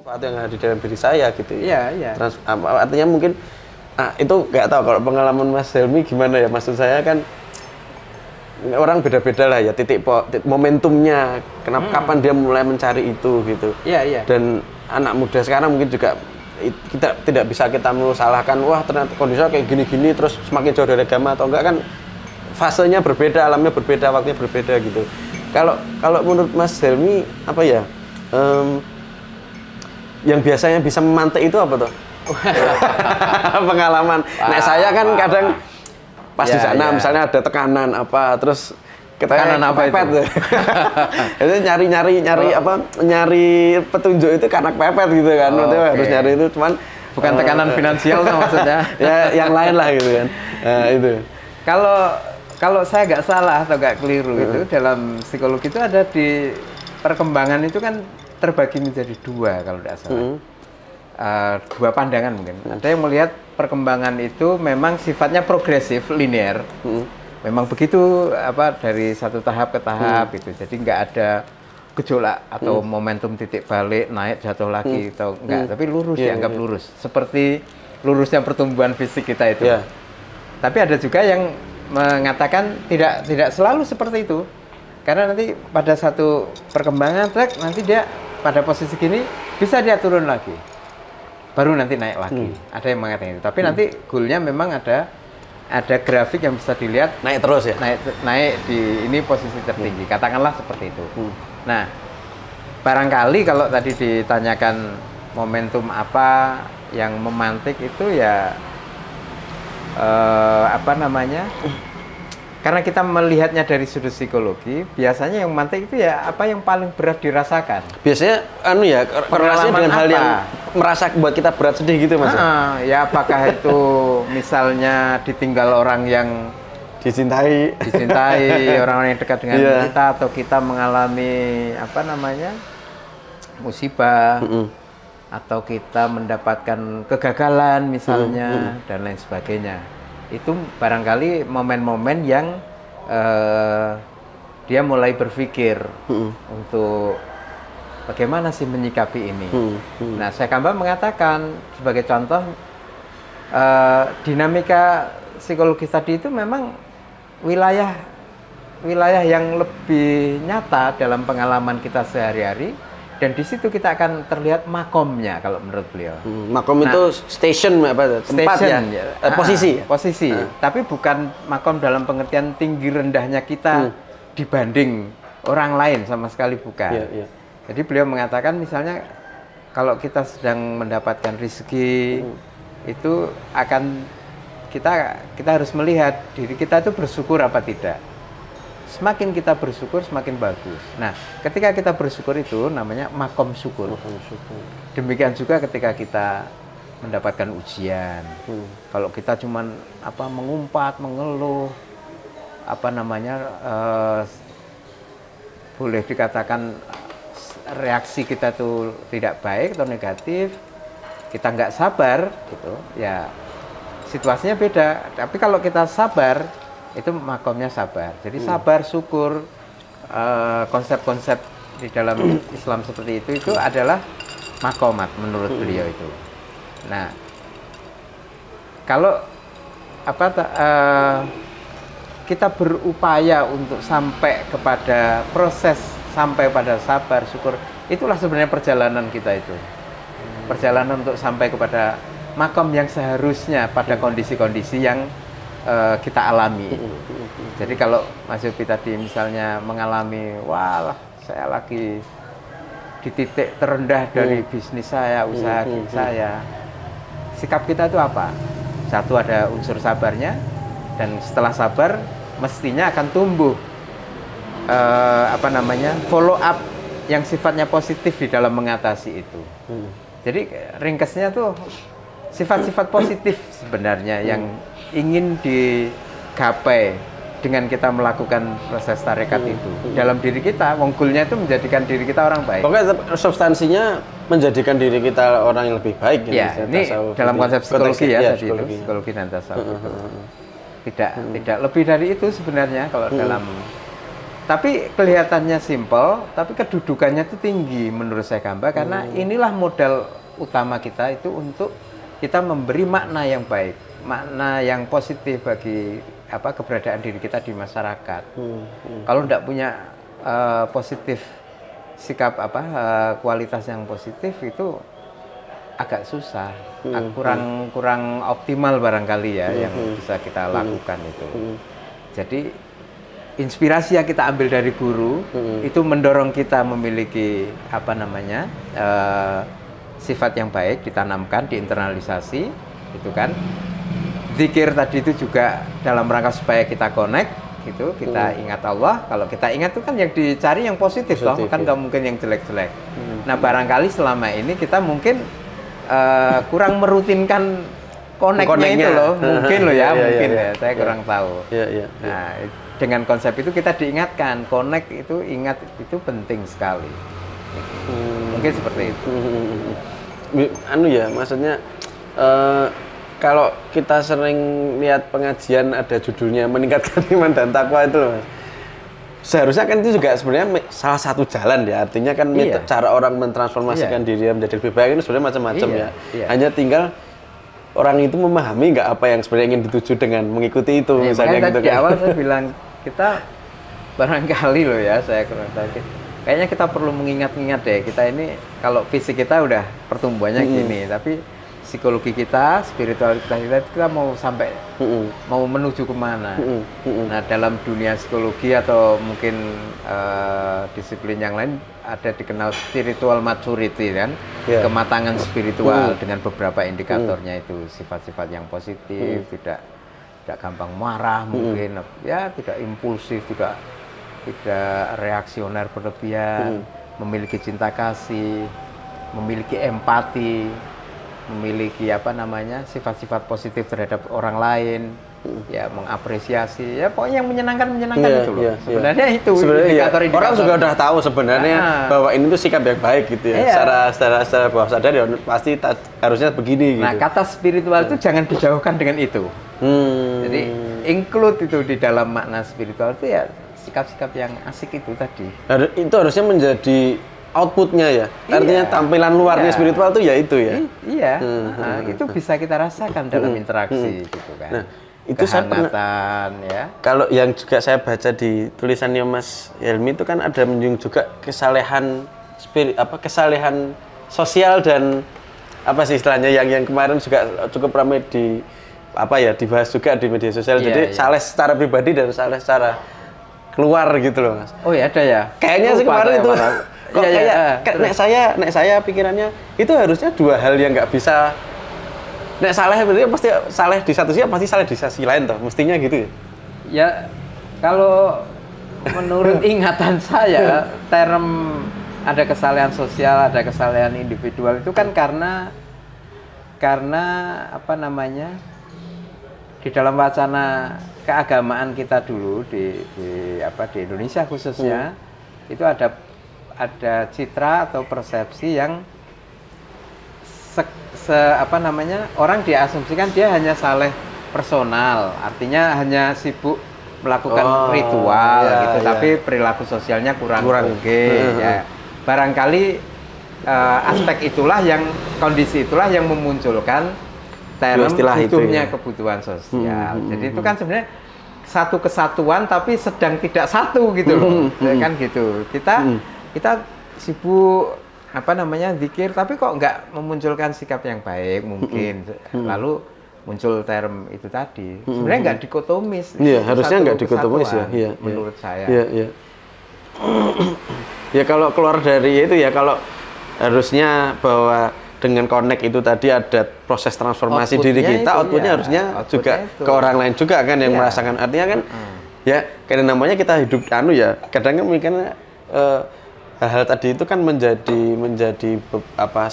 sesuatu yang ada di dalam diri saya gitu ya. Iya. Artinya mungkin itu nggak tahu kalau pengalaman Mas Helmi gimana ya, maksud saya kan orang beda-beda lah ya titik momentumnya kapan dia mulai mencari itu gitu. Iya. Dan anak muda sekarang mungkin juga kita tidak bisa kita salahkan, wah ternyata kondisinya kayak gini-gini terus semakin jauh dari agama atau enggak, kan fasenya berbeda, alamnya berbeda, waktunya berbeda gitu. Kalau menurut Mas Helmi apa ya, yang biasanya bisa memantik itu apa tuh? Pengalaman. Nah saya kan kadang pas di sana misalnya ada tekanan apa, terus tekanan apa itu? Itu nyari petunjuk itu karena kepepet gitu kan. Harus nyari itu, cuman bukan tekanan finansial tuh maksudnya. Ya yang lain lah gitu kan. Itu. Kalau saya nggak salah atau nggak keliru itu dalam psikologi itu ada di perkembangan itu kan terbagi menjadi dua kalau tidak salah. Dua pandangan mungkin. Ada yang melihat perkembangan itu memang sifatnya progresif, linear. Memang begitu dari satu tahap ke tahap gitu. Jadi nggak ada gejolak atau momentum titik balik naik jatuh lagi atau enggak, tapi lurus dianggap lurus. Seperti lurusnya pertumbuhan fisik kita itu. Tapi ada juga yang mengatakan tidak selalu seperti itu. Karena nanti pada satu perkembangan nanti dia pada posisi gini bisa dia turun lagi. Baru nanti naik lagi. Ada yang mengatakan itu. Tapi nanti goalnya memang ada grafik yang bisa dilihat naik terus ya. Naik di ini posisi tertinggi. Katakanlah seperti itu. Nah, barangkali kalau tadi ditanyakan momentum apa yang memantik itu ya karena kita melihatnya dari sudut psikologi, biasanya yang memantik itu ya apa yang paling berat dirasakan. Biasanya korelasinya dengan hal yang merasa buat kita berat sedih gitu Mas. Ya apakah itu misalnya ditinggal orang yang dicintai orang-orang yang dekat dengan kita, atau kita mengalami musibah, atau kita mendapatkan kegagalan misalnya dan lain sebagainya. Itu barangkali momen-momen yang dia mulai berpikir untuk bagaimana sih menyikapi ini. Nah, saya Kamba mengatakan sebagai contoh dinamika psikologi tadi itu memang wilayah yang lebih nyata dalam pengalaman kita sehari-hari, dan di situ kita akan terlihat makomnya kalau menurut beliau. Makom itu station tempat ya? Posisi. Tapi bukan makom dalam pengertian tinggi rendahnya kita dibanding orang lain, sama sekali bukan. Jadi beliau mengatakan misalnya kalau kita sedang mendapatkan rezeki itu akan kita harus melihat diri kita itu bersyukur apa tidak. Semakin kita bersyukur semakin bagus. Nah, ketika kita bersyukur itu namanya makom syukur. Demikian juga ketika kita mendapatkan ujian. Kalau kita cuman mengumpat, mengeluh, boleh dikatakan reaksi kita tuh tidak baik atau negatif, kita nggak sabar gitu, ya situasinya beda. Tapi kalau kita sabar, itu makomnya sabar. Jadi sabar, syukur, konsep-konsep di dalam Islam seperti itu adalah makomat menurut beliau itu. Nah, kalau kita berupaya untuk sampai kepada proses sampai pada sabar, syukur, itulah sebenarnya perjalanan kita itu. Perjalanan untuk sampai kepada makom yang seharusnya pada kondisi-kondisi yang kita alami. Jadi kalau Mas Yopi tadi misalnya mengalami, wah saya lagi di titik terendah dari bisnis saya, usaha saya, sikap kita itu apa? Satu, ada unsur sabarnya, dan setelah sabar mestinya akan tumbuh follow up yang sifatnya positif di dalam mengatasi itu. Jadi ringkasnya tuh sifat-sifat positif sebenarnya yang ingin digapai dengan kita melakukan proses tarekat itu dalam diri kita. Wongkulnya itu menjadikan diri kita orang baik. Pokoknya substansinya menjadikan diri kita orang yang lebih baik. Ya, ini dalam konsep psikologi ya, tadi itu psikologi dan tasawuf itu. Tidak lebih dari itu sebenarnya kalau Tapi kelihatannya simple, tapi kedudukannya itu tinggi menurut saya Gamba, karena inilah modal utama kita itu untuk kita memberi makna yang baik, makna yang positif bagi keberadaan diri kita di masyarakat. Kalau tidak punya positif sikap kualitas yang positif itu agak susah, kurang optimal barangkali ya yang bisa kita lakukan itu. Jadi inspirasi yang kita ambil dari guru itu mendorong kita memiliki sifat yang baik, ditanamkan, diinternalisasi, itu kan. Zikir tadi itu juga dalam rangka supaya kita connect, gitu, kita ingat Allah. Kalau kita ingat itu kan yang dicari yang positif, toh kan nggak mungkin yang jelek-jelek. Nah barangkali selama ini kita mungkin kurang merutinkan connect-nya itu loh, mungkin loh ya, mungkin ya, saya kurang tahu. Nah dengan konsep itu kita diingatkan, connect itu, ingat itu penting sekali. Mungkin seperti itu. Maksudnya kalau kita sering lihat pengajian ada judulnya meningkatkan iman dan takwa itu, Mas. Seharusnya kan itu juga sebenarnya salah satu jalan ya. Artinya kan cara orang mentransformasikan diri menjadi lebih baik itu sebenarnya macam-macam ya. Hanya tinggal orang itu memahami nggak apa yang sebenarnya ingin dituju dengan mengikuti itu. Misalnya gitu kan. Di awal saya bilang kita barangkali loh ya, saya kurang tahu. Kayaknya kita perlu mengingat-ingat deh, kita ini kalau fisik kita udah pertumbuhannya gini, tapi psikologi kita, spiritualitas kita mau sampai mau menuju kemana. Nah dalam dunia psikologi atau mungkin disiplin yang lain ada dikenal spiritual maturity kan, kematangan spiritual dengan beberapa indikatornya itu sifat-sifat yang positif, tidak gampang marah mungkin, ya tidak impulsif, tidak reaksioner berlebihan, memiliki cinta kasih, memiliki empati, memiliki sifat-sifat positif terhadap orang lain, ya mengapresiasi, ya pokoknya yang menyenangkan itu loh. Sebenarnya itu indikator. Orang juga udah tahu sebenarnya bahwa ini tuh sikap yang baik gitu ya. Secara bawah sadar ya pasti harusnya begini gitu. Nah, kata spiritual itu jangan dijauhkan dengan itu. Jadi include itu di dalam makna spiritual itu ya sikap-sikap yang asik itu tadi. Itu harusnya menjadi outputnya ya. Artinya tampilan luarnya spiritual itu ya itu ya. Itu bisa kita rasakan dalam interaksi gitu kan. Nah, itu kehangatan ya. Kalau yang juga saya baca di tulisannya Mas Helmi itu kan ada menyinggung juga kesalehan kesalehan sosial dan istilahnya yang kemarin juga cukup ramai dibahas juga di media sosial. Jadi saleh secara pribadi dan saleh secara keluar gitu loh, Mas. Oh ya ada ya. Kayaknya sih kemarin itu. Nek saya pikirannya itu harusnya dua hal yang nggak bisa. Nek saleh berarti pasti saleh di satu sisi, pasti saleh di sisi lain toh, mestinya gitu ya. Ya kalau menurut ingatan saya term ada kesalehan sosial, ada kesalehan individual itu kan karena di dalam wacana keagamaan kita dulu di Indonesia khususnya itu ada citra atau persepsi yang orang diasumsikan dia hanya saleh personal, artinya hanya sibuk melakukan ritual tapi perilaku sosialnya kurang oke. Ya. Barangkali aspek itulah kondisi itulah yang memunculkan term butuhnya kebutuhan sosial. Jadi itu kan sebenarnya satu kesatuan tapi sedang tidak satu gitu loh. Kan gitu. Kita sibuk zikir tapi kok nggak memunculkan sikap yang baik mungkin. Lalu muncul term itu tadi. Sebenarnya nggak dikotomis. Iya, harusnya nggak dikotomis ya. Iya, menurut saya. Iya. Ya kalau keluar dari itu ya, kalau harusnya bahwa dengan connect itu tadi ada proses transformasi diri kita, outputnya harusnya juga ke orang lain juga kan yang merasakan. Artinya kan ya karena namanya kita hidup kadang kan mikirnya hal-hal tadi itu kan menjadi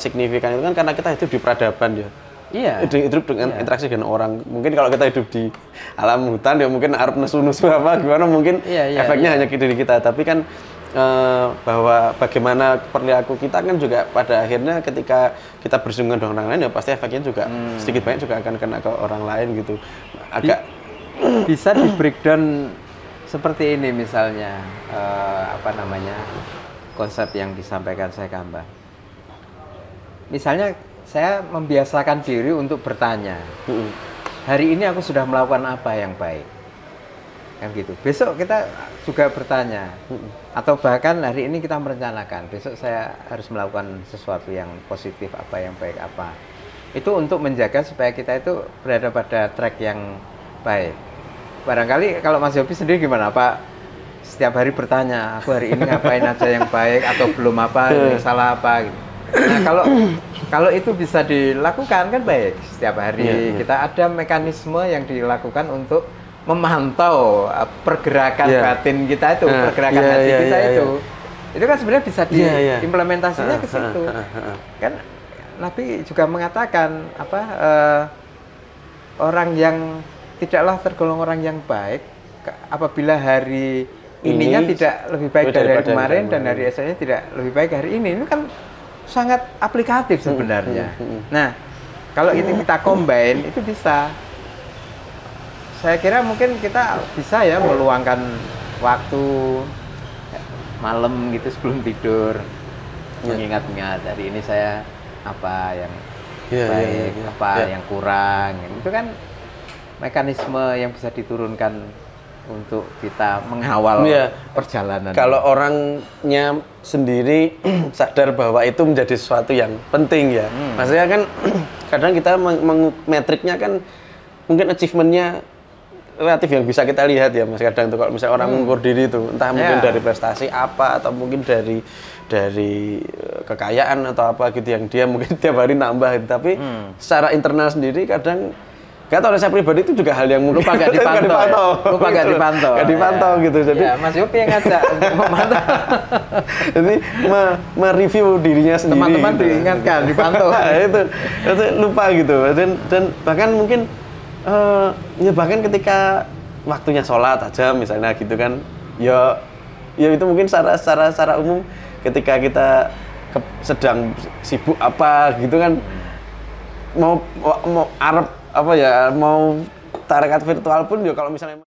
signifikan itu kan karena kita hidup di peradaban ya. Iya. Hidup dengan interaksi dengan orang. Mungkin kalau kita hidup di alam hutan ya mungkin arep nesu-nesu gimana mungkin efeknya hanya ke diri kita. Tapi kan bahwa bagaimana perilaku kita kan juga pada akhirnya ketika kita bersinggungan dengan orang lain ya pasti efeknya juga sedikit banyak juga akan kena ke orang lain gitu. Agak bisa di breakdown seperti ini misalnya konsep yang disampaikan Syekh Kamba. Misalnya saya membiasakan diri untuk bertanya, hari ini aku sudah melakukan apa yang baik, kan gitu. Besok kita juga bertanya, atau bahkan hari ini kita merencanakan, besok saya harus melakukan sesuatu yang positif, apa yang baik apa. Itu untuk menjaga supaya kita itu berada pada track yang baik. Barangkali kalau Mas Yopi sendiri gimana, Pak? Setiap hari bertanya, aku hari ini ngapain aja yang baik atau belum apa, ini salah apa gitu. Nah, kalau itu bisa dilakukan kan baik. Setiap hari kita ada mekanisme yang dilakukan untuk memantau pergerakan batin kita itu, pergerakan hati kita itu. Itu kan sebenarnya bisa diimplementasinya ke situ. Kan Nabi juga mengatakan orang yang tidaklah tergolong orang yang baik apabila hari ininya tidak lebih baik dari hari kemarin dan hari esoknya tidak lebih baik hari ini. Ini kan sangat aplikatif sebenarnya. Nah, kalau itu kita combine itu bisa. Saya kira mungkin kita bisa ya meluangkan waktu malam gitu sebelum tidur, mengingat-ingat hari ini saya apa yang baik, yang kurang. Itu kan mekanisme yang bisa diturunkan untuk kita mengawal perjalanan. Kalau orangnya sendiri sadar bahwa itu menjadi sesuatu yang penting ya. Maksudnya kan kadang kita metriknya kan mungkin achievementnya relatif yang bisa kita lihat ya Mas. Kadang tuh kalau misalnya orang mengukur diri itu entah mungkin dari prestasi apa atau mungkin dari kekayaan atau apa gitu yang dia mungkin tiap hari nambah gitu. Tapi secara internal sendiri kadang kata oleh saya pribadi itu juga hal yang mungkin lupa gak dipantau. Lupa gak dipantau. Gak dipantau gitu. Jadi Mas Yopi yang ngajak untuk memantau. Jadi mereview dirinya sendiri. Teman-teman gitu. diingatkan, dipantau. itu lupa gitu. Dan bahkan mungkin ya bahkan ketika waktunya sholat aja misalnya gitu kan. Ya itu mungkin secara umum ketika kita sedang sibuk apa gitu kan mau tarekat virtual pun ya kalau misalnya